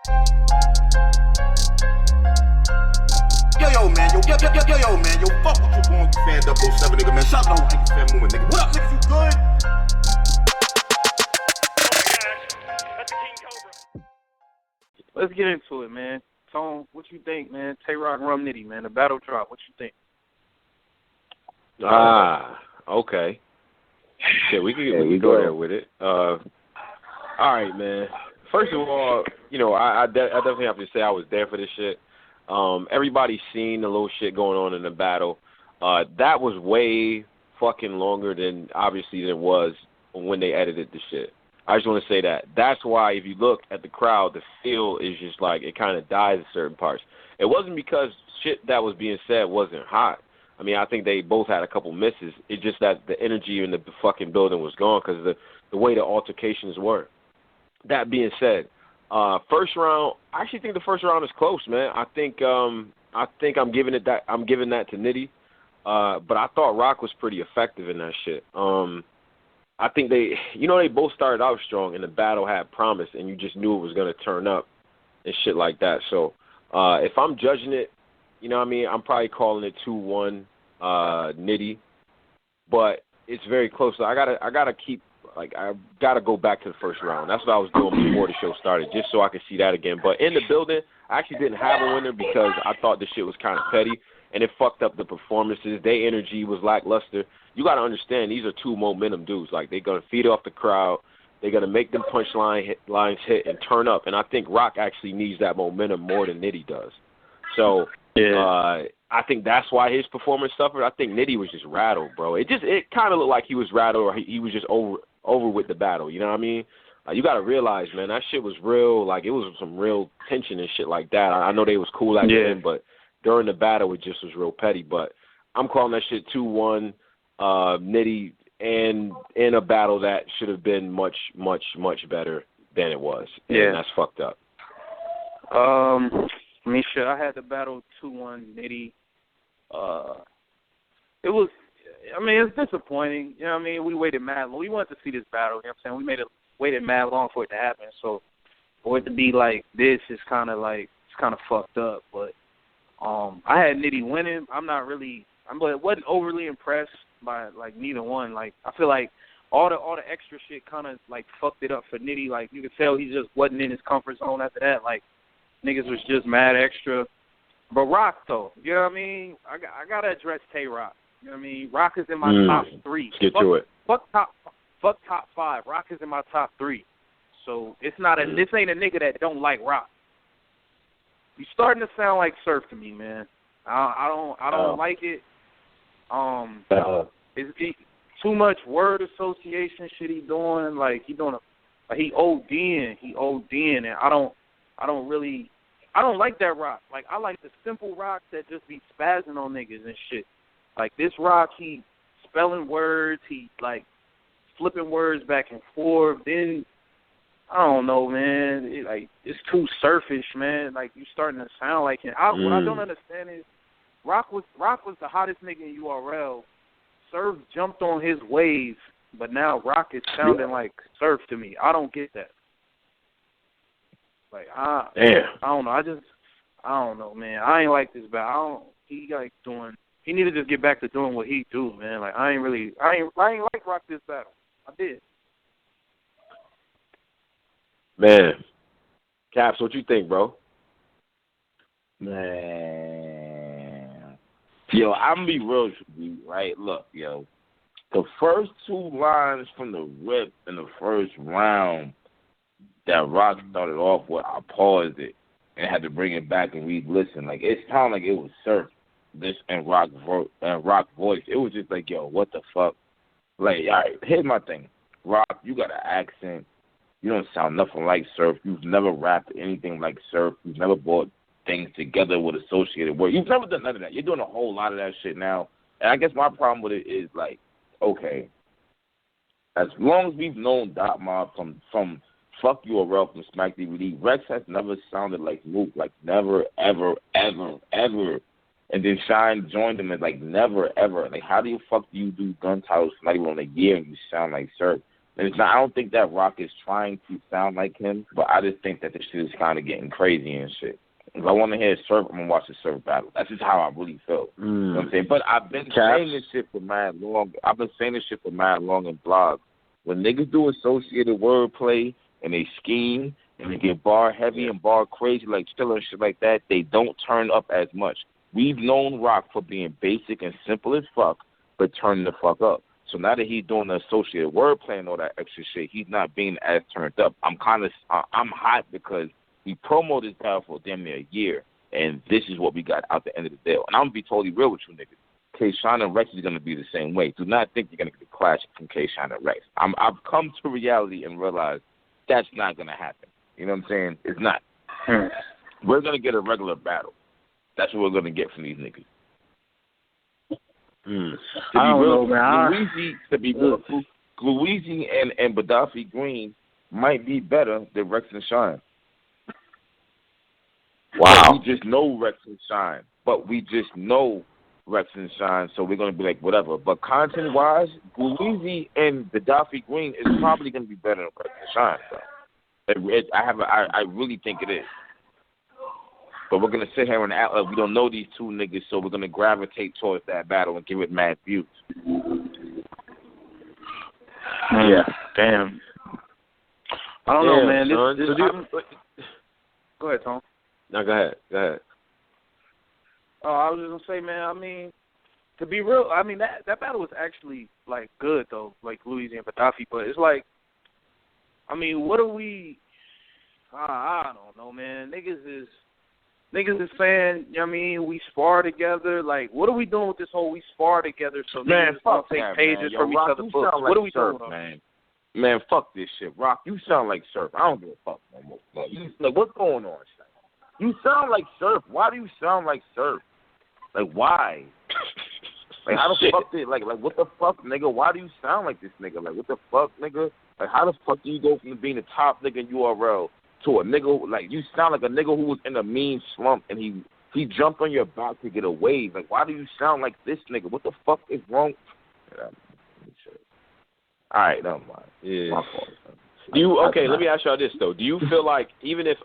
Yo, man, yo, fuck what you going fan 007, nigga, man. Shout out to Niggas fan movement, nigga. What up, niggas, you good? Let's get into it, man. Tone, what you think, man? Tay Roc, Rum Nitty, man. The battle drop. What you think? Okay. Shit, we can go there with it. All right, man. First of all, you know, I definitely have to say I was there for this shit. Everybody's seen the little shit going on in the battle. That was way fucking longer than obviously it was when they edited the shit. I just want to say that. That's why if you look at the crowd, the feel is just like it kind of dies in certain parts. It wasn't because shit that was being said wasn't hot. I mean, I think they both had a couple misses. It's just that the energy in the fucking building was gone because the way the altercations were. That being said, first round, I actually think the first round is close, man. I think I'm giving that to Nitty. But I thought Roc was pretty effective in that shit. I think they both started out strong and the battle had promise and you just knew it was going to turn up and shit like that. So if I'm judging it, you know what I mean, I'm probably calling it 2-1 Nitty. But it's very close. So I gotta go back to the first round. That's what I was doing before the show started, just so I could see that again. But in the building, I actually didn't have a winner because I thought this shit was kind of petty and it fucked up the performances. Their energy was lackluster. You got to understand, these are two momentum dudes. Like, they're going to feed off the crowd. They're going to make them lines hit and turn up. And I think Roc actually needs that momentum more than Nitty does. So I think that's why his performance suffered. I think Nitty was just rattled, bro. It kind of looked like he was rattled or he was just over with the battle. You know what I mean? You got to realize, man, that shit was real. Like, it was some real tension and shit like that. I know they was cool at the end, but during the battle, it just was real petty. But I'm calling that shit 2-1 Nitty and in a battle that should have been much, much, much better than it was. And that's fucked up. I mean, shit, I had the battle 2-1 Nitty. It's disappointing. You know what I mean? We waited mad long. We wanted to see this battle. You know what I'm saying? We waited mad long for it to happen. So for it to be like this is kind of fucked up. But I had Nitty winning. I wasn't overly impressed by like neither one. Like, I feel like all the extra shit kind of like fucked it up for Nitty. Like, you could tell he just wasn't in his comfort zone after that. Like, niggas was just mad extra. But Roc, though, you know what I mean? I gotta address Tay Roc. You know what I mean? Roc is in my top 3. Get to it. Fuck top 5. Roc is in my top 3. So this ain't a nigga that don't like Roc. You starting to sound like Surf to me, man. I don't like it. It's too much word association shit he doing. Like, he ODing, and I don't like that Roc. Like, I like the simple Roc that just be spazzing on niggas and shit. Like, this Roc, he spelling words, he, like, flipping words back and forth. Then, I don't know, man. It's too surfish, man. Like, you starting to sound like him. What I don't understand is Roc was the hottest nigga in URL. Surf jumped on his wave, but now Roc is sounding like Surf to me. I don't get that. Like, I don't know. I don't know, man. I ain't like this battle. He need to just get back to doing what he do, man. Like, I ain't like Roc this battle. I did. Man. Caps, what you think, bro? Man. Yo, I'm going to be real with you, right? Look, yo. The first 2 lines from the rip in the first round that Roc started off with, I paused it and had to bring it back and re-listen. Like, it sounded like it was Surf, this and Roc voice. It was just like, yo, what the fuck? Like, all right, here's my thing. Roc, you got an accent. You don't sound nothing like Surf. You've never rapped anything like Surf. You've never brought things together with associated words. You've never done none of that. You're doing a whole lot of that shit now. And I guess my problem with it is, like, okay, as long as we've known Dot Mob from Fuck URL from Smack DVD, Rex has never sounded like Mook, like never, ever, ever, ever. And then Shine joined him and like never, ever. Like, how the fuck do you do gun titles for not even on a year and you sound like Surf? And it's not. I don't think that Roc is trying to sound like him, but I just think that the shit is kind of getting crazy and shit. If I want to hear Surf, I'm gonna watch the Surf battle. That's just how I really feel. You know what I'm saying? But I've been saying this shit for mad long. I've been saying this shit for mad long in blogs. When niggas do associated wordplay and they scheme and they get bar heavy and bar crazy like Chiller and shit like that, they don't turn up as much. We've known Roc for being basic and simple as fuck, but turning the fuck up. So now that he's doing the associated wordplay and all that extra shit, he's not being as turned up. I'm hot because we promoted this battle for damn near a year, and this is what we got out the end of the deal. And I'm going to be totally real with you niggas. K-Shine and Rex is going to be the same way. Do not think you're going to get a clash from K-Shine and Rex. I've come to reality and realized that's not going to happen. You know what I'm saying? It's not. We're going to get a regular battle. That's what we're going to get from these niggas. Louisi and Gaddafi Green might be better than Rex and Shine. Wow. But we just know Rex and Shine. So we're going to be like, whatever. But content-wise, Louisi and Gaddafi Green is probably going to be better than Rex and Shine. So. I really think it is. But we're going to sit here and act like we don't know these two niggas, so we're going to gravitate towards that battle and give it mad views. Yeah. Damn. I don't know, man. Go ahead, Tom. No, go ahead. Oh, I was just going to say, man, I mean, to be real, I mean, that battle was actually, like, good, though, like Louisiana and Gaddafi. But it's like, I mean, what are we, I don't know, man. Niggas is saying, you know what I mean, we spar together. Like, what are we doing with this whole we spar together so niggas don't take pages from each other's books? What are we doing, man? Man, fuck this shit. Roc, you sound like Surf. I don't give a fuck no more. Like, what's going on, Surf? You sound like Surf. Why do you sound like Surf? Like, why? Like, how the fuck did, like, what the fuck, nigga? Why do you sound like this nigga? Like, what the fuck, nigga? Like, how the fuck do you go from being the top nigga in URL to a nigga, like, you sound like a nigga who was in a mean slump and he jumped on your back to get a wave. Like, why do you sound like this nigga? What the fuck is wrong? All right, never mind. Yeah. My fault. Let me ask y'all this, though. Do you feel like, even if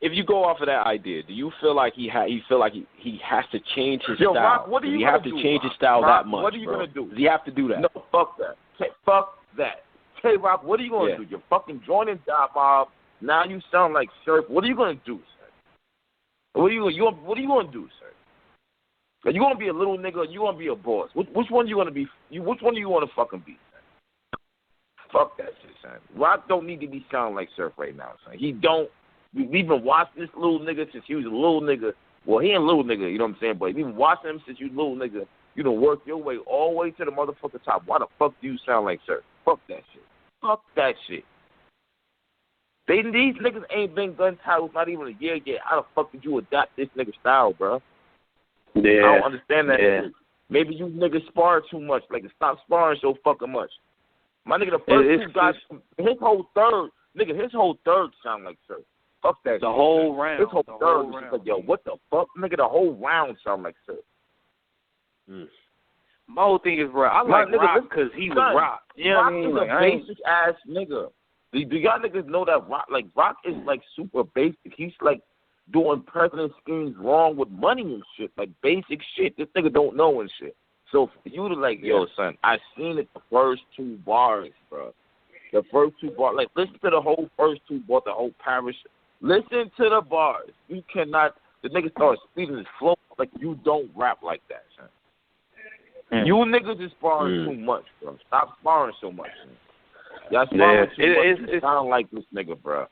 you go off of that idea, do you feel like he has to change his style? Roc, what are you does he have to change his style that much? What are you going to do? Does he have to do that? No, fuck that. Fuck that. Tay Roc, what are you going to do? You're fucking joining Dot Mob. Now you sound like Surf. What are you going to do, sir? What are you going to do, sir? Are you going to be a little nigga or you going to be a boss? Which one are you going to be? Which one do you want to fucking be, sir? Fuck that shit, son. Roc don't need to be sounding like Surf right now, son. He don't. We've been watching this little nigga since he was a little nigga. Well, he ain't a little nigga, you know what I'm saying? But we've been watching him since you little nigga. You done worked your way all the way to the motherfucking top. Why the fuck do you sound like Surf? Fuck that shit. Fuck that shit. These niggas ain't been gun titles not even a year yet. How the fuck did you adapt this nigga style, bro? Yeah. I don't understand that. Yeah. Maybe you niggas spar too much. Like, stop sparring so fucking much. My nigga, the first two guys, his whole third sound like Surf. Fuck that shit. The whole round. His whole third was like, yo, what the fuck? Nigga, the whole round sound like Surf. My whole thing is, bro, I like Roc because he was Roc. You know what I mean? Roc is a basic-ass nigga. Do y'all niggas know that Roc is, like, super basic? He's, like, doing president schemes wrong with money and shit. Like, basic shit. This nigga don't know and shit. So for you to, like, yo, son, I seen it the first two bars, bro. The first two bars. Like, listen to the whole first two bars, the whole parish. Listen to the bars. You cannot. The nigga starts speeding his flow. Like, you don't rap like that, son. You niggas is sparring too much, bro. Stop sparring so much. Man. Y'all sparring too much. You sound like this nigga, bro.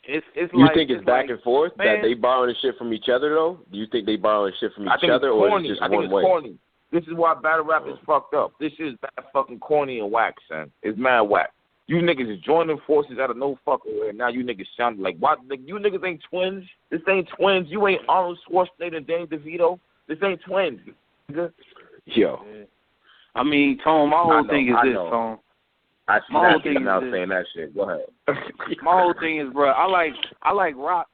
It's you like, think it's back and forth, man, that they borrowing shit from each other, though? Do you think they borrowing shit from each other, or is it just one way? Corny. This is why battle rap is fucked up. This is bad fucking corny and whack, son. It's mad whack. You niggas is joining forces out of no fucking way, and now you niggas sound like, what? You niggas ain't twins. This ain't twins. You ain't Arnold Schwarzenegger and Danny DeVito. This ain't twins, nigga. Yo. I mean, Tom, my whole thing is this, Tom. I see now saying that shit. Go ahead. My whole thing is, bro, I like Roc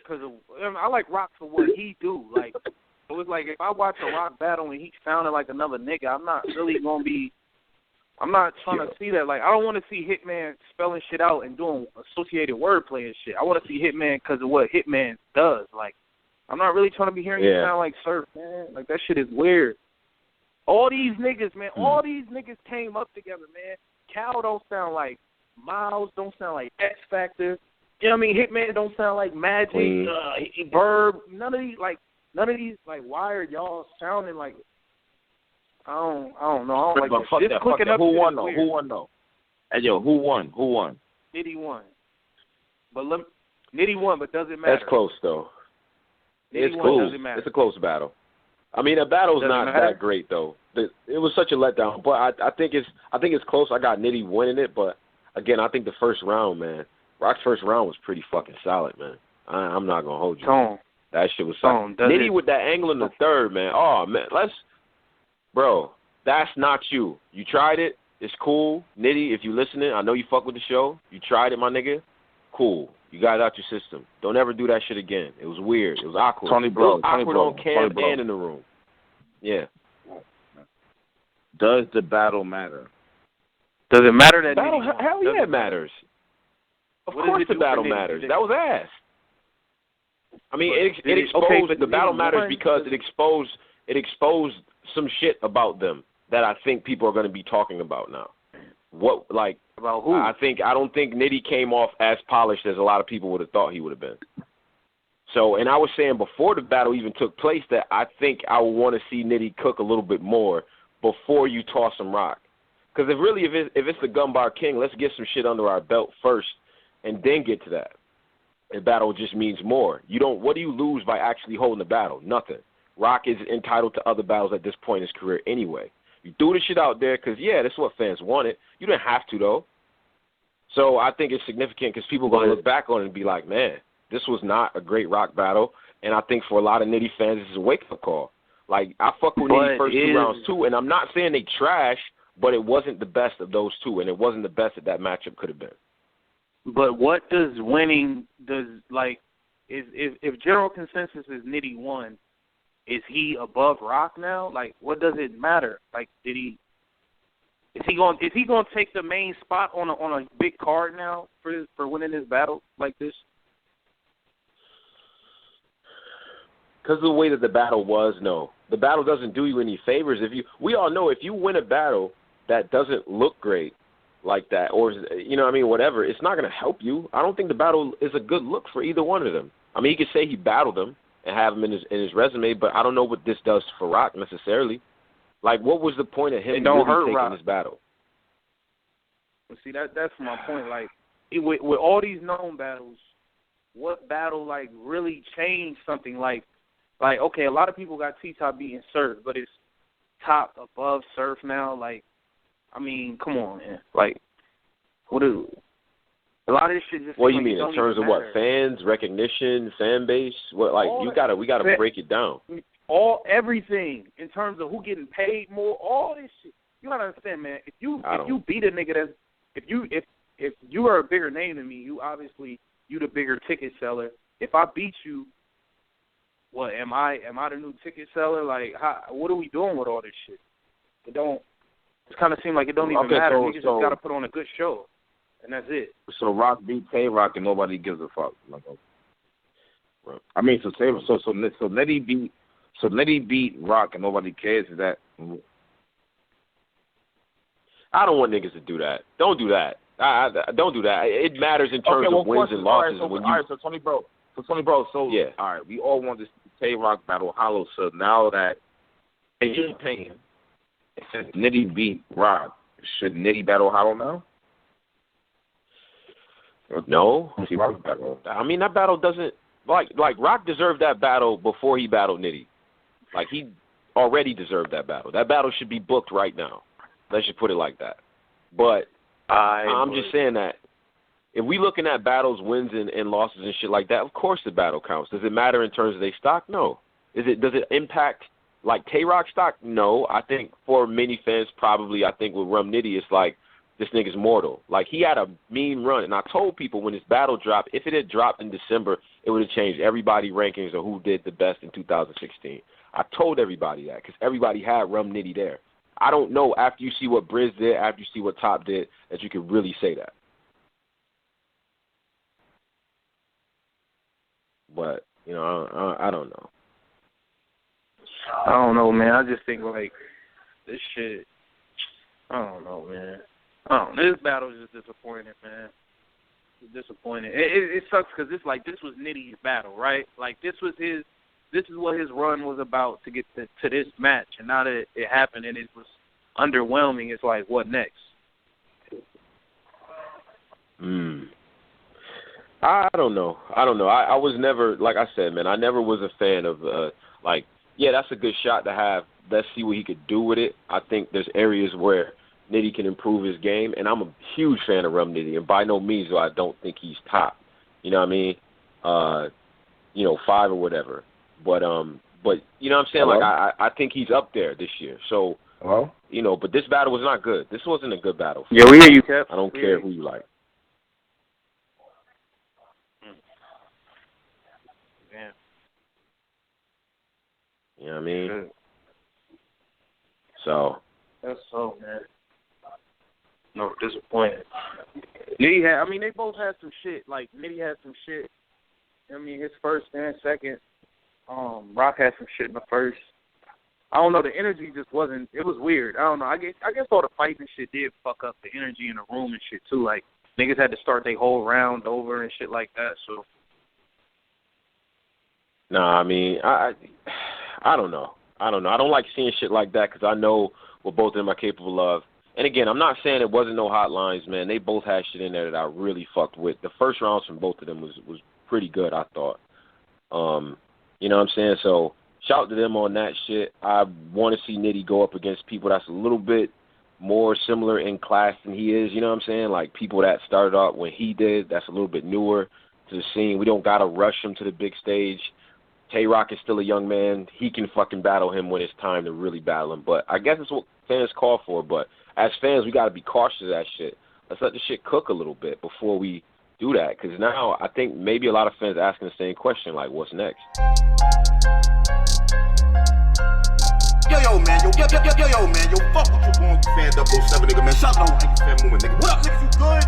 because I like Roc for what he do. Like, it was like if I watch a Roc battle and he sounded like another nigga, I'm not really gonna be I'm not trying to see that. Like, I don't want to see Hitman spelling shit out and doing associated wordplay and shit. I want to see Hitman because of what Hitman does. Like, I'm not really trying to be hearing it sound like Surf, man. Like, that shit is weird. All these niggas, man, all these niggas came up together, man. Cal don't sound like Miles, don't sound like X Factor. You know what I mean? Hitman don't sound like Magic, Verb. None of these, like, why are y'all sounding like? I don't know. I don't like this. Fuck that. Who won though? Hey yo, who won? Nitty won. But Nitty won, but doesn't matter. That's close though. It's close. Doesn't matter. It's a close battle. I mean, the battle's not that great though. It was such a letdown, but I think it's close. I got Nitty winning it, but again, I think the first round, man, Rock's first round was pretty fucking solid, man. I'm not gonna hold you. That shit was solid. Nitty with that angle in the third, man. Oh man, bro, that's not you. You tried it. It's cool. Nitty, if you listening, I know you fuck with the show. You tried it, my nigga. Cool. You got it out your system. Don't ever do that shit again. It was weird. It was awkward. It was awkward on cam and in the room. Yeah. Does the battle matter? Does it matter that battle? Hell yeah, it matters. Of course the battle matters. That was ass. I mean, it exposed the battle matters because it exposed some shit about them that I think people are going to be talking about now. What, like, about who? I don't think Nitty came off as polished as a lot of people would have thought he would have been. So, and I was saying before the battle even took place that I think I would want to see Nitty cook a little bit more before you toss him Rock. Because if it's the Gunbar King, let's get some shit under our belt first and then get to that. The battle just means more. What do you lose by actually holding the battle? Nothing. Rock is entitled to other battles at this point in his career anyway. You threw the shit out there because, yeah, that's what fans wanted. You didn't have to, though. So I think it's significant because people are going to look back on it and be like, man, this was not a great Rock battle. And I think for a lot of Nitty fans, this is a wake-up call. Like, I fuck with Nitty first 2 rounds, too, and I'm not saying they trash, but it wasn't the best of those two, and it wasn't the best that matchup could have been. But what does winning if general consensus is Nitty won, is he above Rock now? Like, what does it matter? Like, is he going to take the main spot on a big card now for winning this battle like this? Because of the way that the battle was, no. The battle doesn't do you any favors. We all know if you win a battle that doesn't look great like that, or, you know what I mean, whatever, it's not going to help you. I don't think the battle is a good look for either one of them. I mean, he could say he battled him and have him in his resume, but I don't know what this does for Rock necessarily. Like, what was the point of him really taking Rock this battle? See, that's my point. Like, with all these known battles, what battle, like, really changed something? Like, okay, a lot of people got T-Top beating Surf, but it's Top above Surf now. Like, I mean, come on, man. Like, a lot of this shit just. What do you mean in terms of what? Fans, recognition, fan base? What, like, we gotta break it down. Everything in terms of who getting paid more, all this shit. You gotta understand, man. If you beat a nigga that's if you are a bigger name than me, you the bigger ticket seller. If I beat you, what am I the new ticket seller? Like, what are we doing with all this shit? It kind of seems like it don't even matter. Niggas just got to put on a good show, and that's it. So Rock beat Tay Roc and nobody gives a fuck. Like, I mean, so Nitty beat Rock and nobody cares. Is that? I don't want niggas to do that. Don't do that. I don't do that. It matters in terms of wins and losses. All right, so Tony Bro. Yeah. All right, we all want this Tay Roc battle hollow. So now that in your opinion, since Nitty beat Rock, should Nitty battle hollow now? No. I mean, that battle doesn't like Rock deserved that battle before he battled Nitty. Like, he already deserved that battle. That battle should be booked right now. Let's just put it like that. But I'm just saying that if we looking at battles, wins and losses and shit like that, of course the battle counts. Does it matter in terms of their stock? No. Does it impact like Tay Roc stock? No. I think for many fans probably, I think with Rum Nitty, it's like this nigga's mortal. Like, he had a mean run, and I told people when his battle dropped, if it had dropped in December, it would have changed everybody's rankings of who did the best in 2016. I told everybody that because everybody had Rum Nitty there. I don't know after you see what Briz did, after you see what Top did, that you can really say that. But, you know, I don't know. I don't know, man. I just think, like, this shit, I don't know, man. This battle is just disappointing, man. It's disappointing. It sucks because it's like this was Nitty's battle, right? Like, this is what his run was about to get to this match. And now that it happened and it was underwhelming, it's like, what next? I don't know. I was never, like I said, man, I never was a fan of, like, yeah, that's a good shot to have. Let's see what he could do with it. I think there's areas where Nitty can improve his game, and I'm a huge fan of Rum Nitty, and by no means do I don't think he's top. You know what I mean? 5 or whatever. But you know what I'm saying? Hello? Like, I think he's up there this year. So, Hello? you know, but this battle was not good. This wasn't a good battle. Yeah, we hear you, Cap. I don't care who you like. Yeah. You know what I mean? So. That's so, man. No, disappointed. Nitty they both had some shit. Like, Nitty had some shit. I mean, his first and second. Roc had some shit in the first. I don't know. The energy just wasn't. It was weird. I don't know. I guess all the fights and shit did fuck up the energy in the room and shit too. Like, niggas had to start their whole round over and shit like that. So. Nah, I mean, I don't know. I don't like seeing shit like that because I know what both of them are capable of. And again, I'm not saying it wasn't no hotlines, man. They both had shit in there that I really fucked with. The first rounds from both of them was pretty good, I thought. You know what I'm saying? So shout out to them on that shit. I want to see Nitty go up against people that's a little bit more similar in class than he is. You know what I'm saying? Like people that started out when he did, that's a little bit newer to the scene. We don't got to rush him to the big stage. Tay Roc is still a young man. He can fucking battle him when it's time to really battle him. But I guess it's what fans call for. But as fans, we got to be cautious of that shit. Let's let the shit cook a little bit before we do that. Because now I think maybe a lot of fans are asking the same question, like, what's next? Yo, man, yo, man, yo, fuck what you going, fan 007, nigga, man. Shout out to you, fan movement, nigga. What up, niggas, you good?